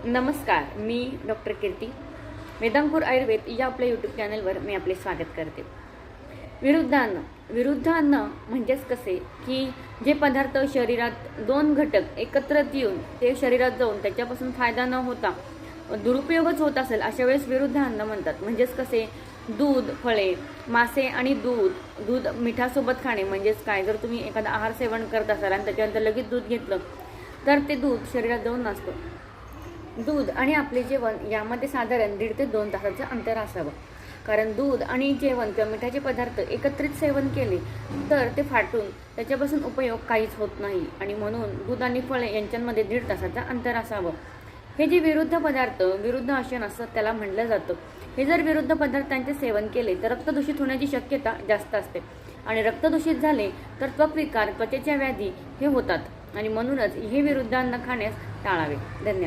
नमस्कार, मी डॉक्टर कीर्ती. वेदांकुर आयुर्वेद या आपल्या यूट्यूब चॅनलवर मी आपले स्वागत करते. विरुद्ध अन्न म्हणजेच कसे की जे पदार्थ शरीरात दोन घटक एकत्रित येऊन ते शरीरात जाऊन त्याच्यापासून फायदा न होता दुरुपयोगच होत असेल अशा वेळेस विरुद्ध अन्न म्हणतात. म्हणजेच कसे दूध, फळे, मासे आणि दूध मिठासोबत खाणे. म्हणजेच काय, जर तुम्ही एखादा आहार सेवन करत असाल आणि त्याच्यानंतर लगेच दूध घेतलं तर ते दूध शरीरात जाऊन नसतं. दूध आणि आपले जेवण यामध्ये साधारण 1.5 ते 2 तासाचं अंतर असावं. कारण दूध आणि जेवण किंवा मिठाचे पदार्थ एकत्रित सेवन केले तर ते फाटून त्याच्यापासून उपयोग काहीच होत नाही आणि म्हणून दूध आणि फळे यांच्यामध्ये 1.5 तासाचं अंतर असावं. हे जे विरुद्ध पदार्थ, विरुद्ध आसन असतं त्याला म्हटलं जातं. हे जर विरुद्ध पदार्थांचे सेवन केले तर रक्तदूषित होण्याची शक्यता जास्त असते आणि रक्तदूषित झाले तर त्वचा, त्वचेच्या व्याधी हे होतात आणि म्हणूनच हे विरुद्ध अन्न खाण्यास टाळावे. धन्यवाद.